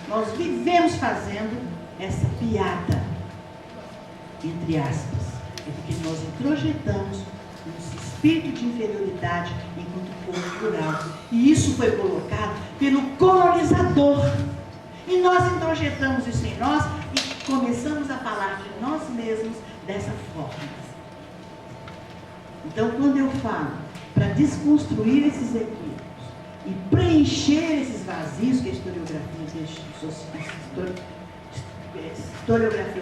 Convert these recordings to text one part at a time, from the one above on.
nós vivemos fazendo essa piada, entre aspas, é porque nós introjetamos um espírito de inferioridade enquanto povo plural. E isso foi colocado pelo colonizador. E nós introjetamos isso em nós e começamos a falar de nós mesmos dessa forma. Então, quando eu falo para desconstruir esses equívocos e preencher esses vazios que a historiografia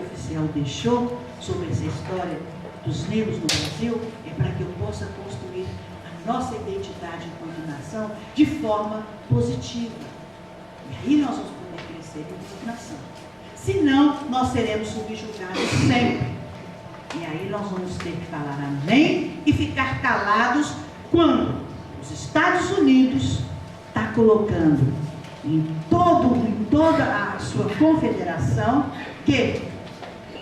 oficial deixou sobre essa história dos negros no Brasil, é para que eu possa construir a nossa identidade enquanto nação de forma positiva. E aí nós vamos poder crescer como nação. Senão, nós seremos subjugados sempre. E aí nós vamos ter que falar amém e ficar calados quando os Estados Unidos está colocando em toda a sua confederação que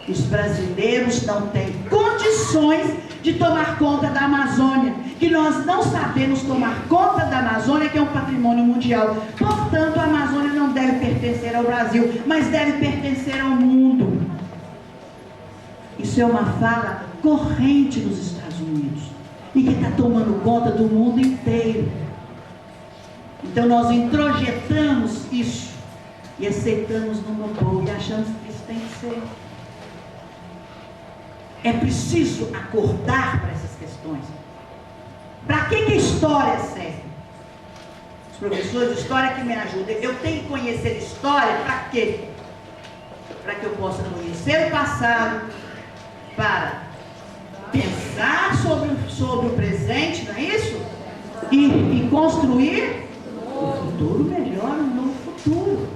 os brasileiros não têm condições de tomar conta da Amazônia, que nós não sabemos tomar conta da Amazônia, que é um patrimônio mundial. Portanto, a Amazônia não deve pertencer ao Brasil, mas deve pertencer ao mundo. Isso é uma fala corrente nos Estados Unidos e que está tomando conta do mundo inteiro. Então nós introjetamos isso e aceitamos numa boa e achamos que isso tem que ser. É preciso acordar para essas questões. Para que a história serve? Os professores de história que me ajudam. Eu tenho que conhecer história para quê? Para que eu possa conhecer o passado, para pensar sobre o presente, não é isso? E construir um futuro melhor, um novo futuro.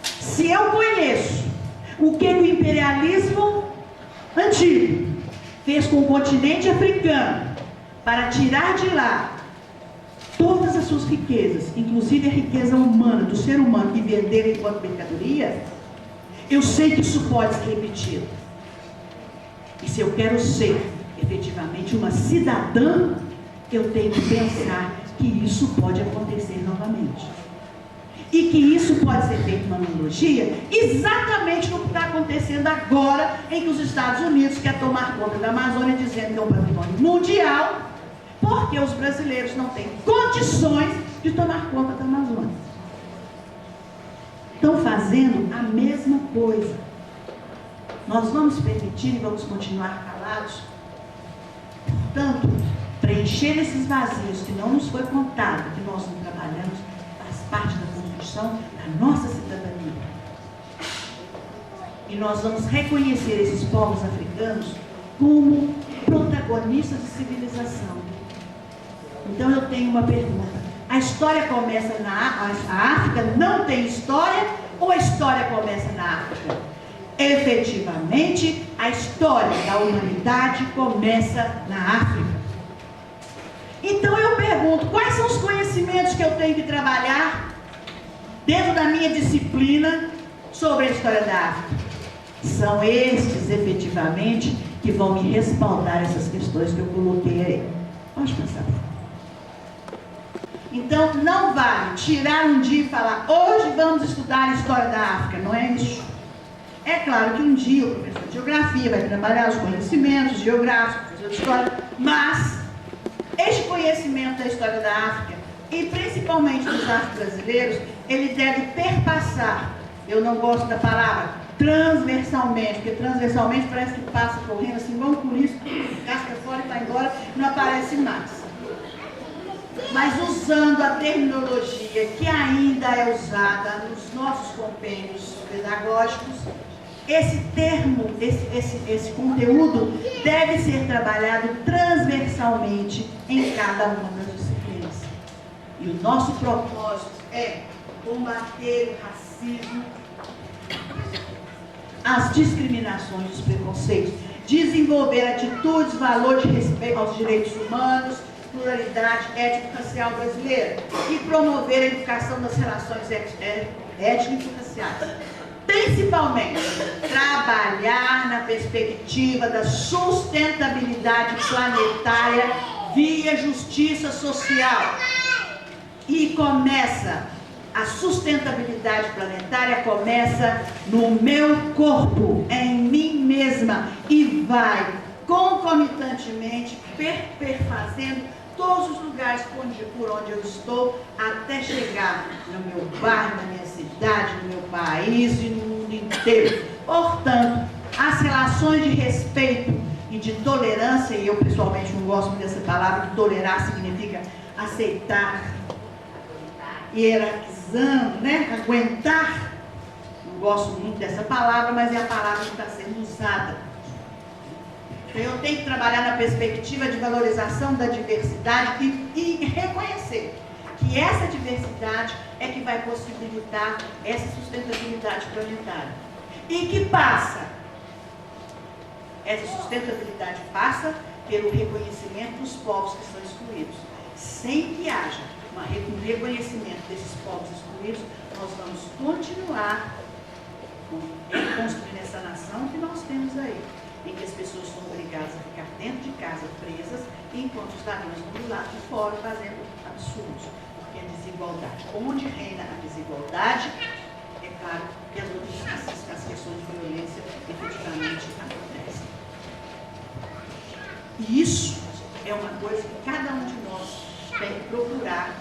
Se eu conheço o que o imperialismo antigo fez com o continente africano para tirar de lá todas as suas riquezas, inclusive a riqueza humana, do ser humano, e vender enquanto mercadoria, eu sei que isso pode ser repetido. E se eu quero ser efetivamente uma cidadã, eu tenho que pensar que isso pode acontecer novamente. E que isso pode ser feito uma analogia exatamente no que está acontecendo agora, em que os Estados Unidos querem tomar conta da Amazônia, dizendo que é um patrimônio mundial, porque os brasileiros não têm condições de tomar conta da Amazônia. Estão fazendo a mesma coisa. Nós vamos permitir e vamos continuar calados. Portanto, preencher esses vazios que não nos foi contado, que nós não trabalhamos, faz parte da construção da nossa cidadania. E nós vamos reconhecer esses povos africanos como protagonistas de civilização. Então eu tenho uma pergunta. A história começa a África não tem história ou a história começa na África? Efetivamente, a história da humanidade começa na África. Então eu pergunto, quais são os conhecimentos que eu tenho que trabalhar dentro da minha disciplina sobre a história da África? São estes, efetivamente, que vão me respaldar essas questões que eu coloquei aí. Pode pensar. Então, não vale tirar um dia e falar, hoje vamos estudar a história da África. Não é isso. É claro que um dia o professor de geografia vai trabalhar os conhecimentos geográficos, professor de história, mas este conhecimento da história da África, e principalmente dos afro-brasileiros, ele deve perpassar, eu não gosto da palavra, transversalmente, porque transversalmente parece que passa correndo assim, vamos por isso, casca fora e vai embora, não aparece mais. Mas usando a terminologia que ainda é usada nos nossos compêndios pedagógicos, esse termo, esse conteúdo deve ser trabalhado transversalmente em cada uma das disciplinas. E o nosso propósito é combater o racismo, as discriminações, os preconceitos, desenvolver atitudes, valores de respeito aos direitos humanos, pluralidade étnico-racial brasileira e promover a educação das relações étnico-raciais. Principalmente, trabalhar na perspectiva da sustentabilidade planetária via justiça social. E começa A sustentabilidade planetária começa no meu corpo, em mim mesma, e vai concomitantemente perfazendo todos os lugares por onde eu estou, até chegar no meu bairro, na minha cidade, no meu país e no mundo inteiro. Portanto, as relações de respeito e de tolerância, e eu pessoalmente não gosto muito dessa palavra, que tolerar significa aceitar, hierarquizando, né? Aguentar. Não gosto muito dessa palavra, mas é a palavra que está sendo usada. Então, eu tenho que trabalhar na perspectiva de valorização da diversidade e reconhecer que essa diversidade é que vai possibilitar essa sustentabilidade planetária. E que essa sustentabilidade passa pelo reconhecimento dos povos que são excluídos. Sem que haja um reconhecimento desses povos excluídos, nós vamos continuar construindo essa nação que nós temos aí, em que as pessoas são obrigadas a ficar dentro de casa presas, enquanto os ladrões vão do lado de fora fazendo absurdos, porque a desigualdade, onde reina a desigualdade, é claro que as questões de violência efetivamente acontecem. E isso é uma coisa que cada um de nós tem que procurar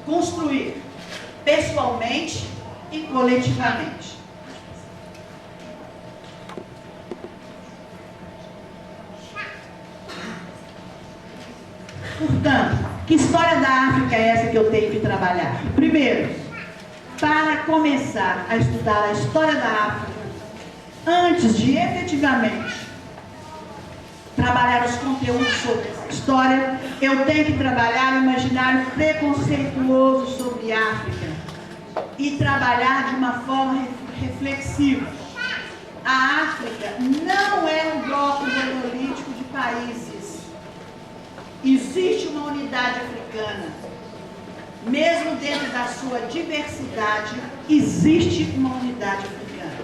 construir pessoalmente e coletivamente. Portanto, que história da África é essa que eu tenho que trabalhar? Primeiro, para começar a estudar a história da África, antes de efetivamente trabalhar os conteúdos sobre essa história, eu tenho que trabalhar o imaginário preconceituoso sobre a África e trabalhar de uma forma reflexiva. A África não é um bloco monolítico de países. Existe uma unidade africana. Mesmo dentro da sua diversidade, existe uma unidade africana.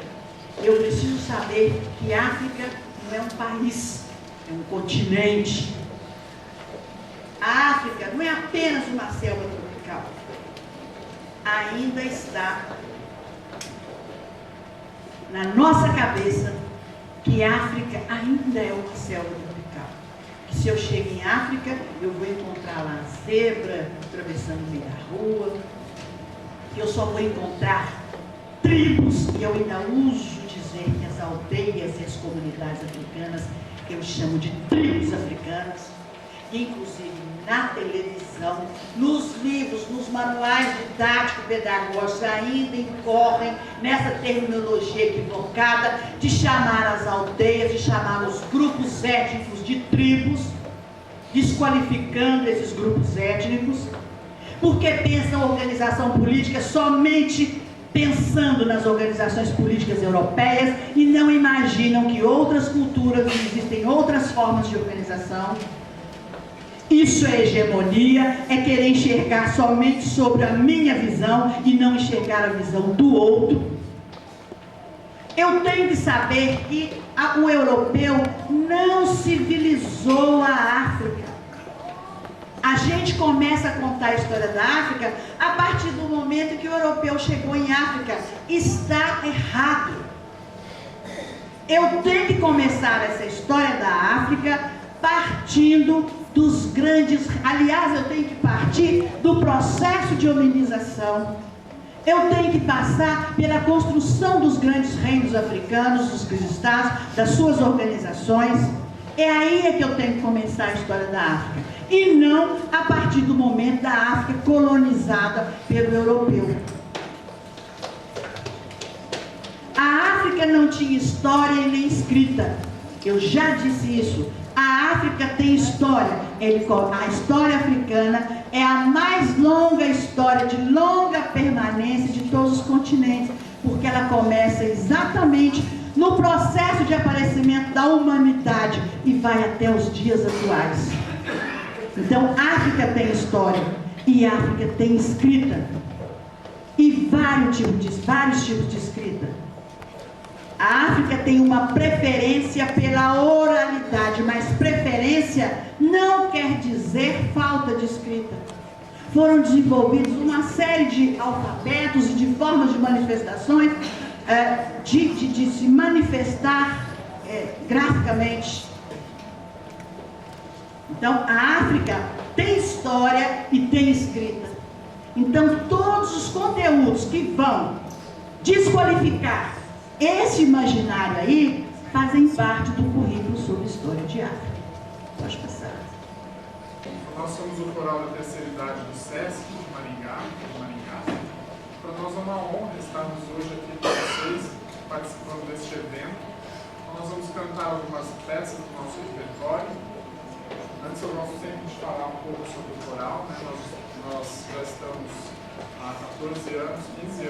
Eu preciso saber que a África não é um país, é um continente. A África não é apenas uma selva tropical. Ainda está na nossa cabeça que a África ainda é uma selva tropical. Que se eu chego em África, eu vou encontrar lá a zebra atravessando o meio da rua. Que eu só vou encontrar tribos, e eu ainda uso dizer que as aldeias e as comunidades africanas, que eu chamo de tribos africanas, inclusive na televisão, nos livros, nos manuais didático-pedagógicos, ainda incorrem nessa terminologia equivocada de chamar as aldeias, de chamar os grupos étnicos de tribos, desqualificando esses grupos étnicos, porque pensam a organização política somente pensando nas organizações políticas europeias e não imaginam que outras culturas, existem outras formas de organização. Isso é hegemonia, é querer enxergar somente sobre a minha visão e não enxergar a visão do outro. Eu tenho que saber que o europeu não civilizou a África. A gente começa a contar a história da África a partir do momento que o europeu chegou em África. Está errado. Eu tenho que começar essa história da África partindo dos grandes... Aliás, eu tenho que partir do processo de hominização. Eu tenho que passar pela construção dos grandes reinos africanos, dos estados, das suas organizações. É aí que eu tenho que começar a história da África. E não a partir do momento da África colonizada pelo europeu. A África não tinha história e nem escrita. Eu já disse isso. A África tem história. A história africana é a mais longa história de longa permanência de todos os continentes, porque ela começa exatamente no processo de aparecimento da humanidade e vai até os dias atuais. Então, a África tem história e a África tem escrita e vários tipos de escrita. A África tem uma preferência pela oralidade, mas preferência não quer dizer falta de escrita. foram desenvolvidos uma série de alfabetos e de formas de manifestações, de se manifestar graficamente. Então, a África tem história e tem escrita. Então, todos os conteúdos que vão desqualificar esse imaginário aí fazem parte do currículo sobre história de África. Pode passar. Nós somos o coral da terceira idade do SESC, de Maringá. Para nós é uma honra estarmos hoje aqui com vocês, participando deste evento. Nós vamos cantar algumas peças do nosso repertório. Antes eu gosto sempre de falar um pouco sobre o coral, né? Nós já estamos há 14 anos, 15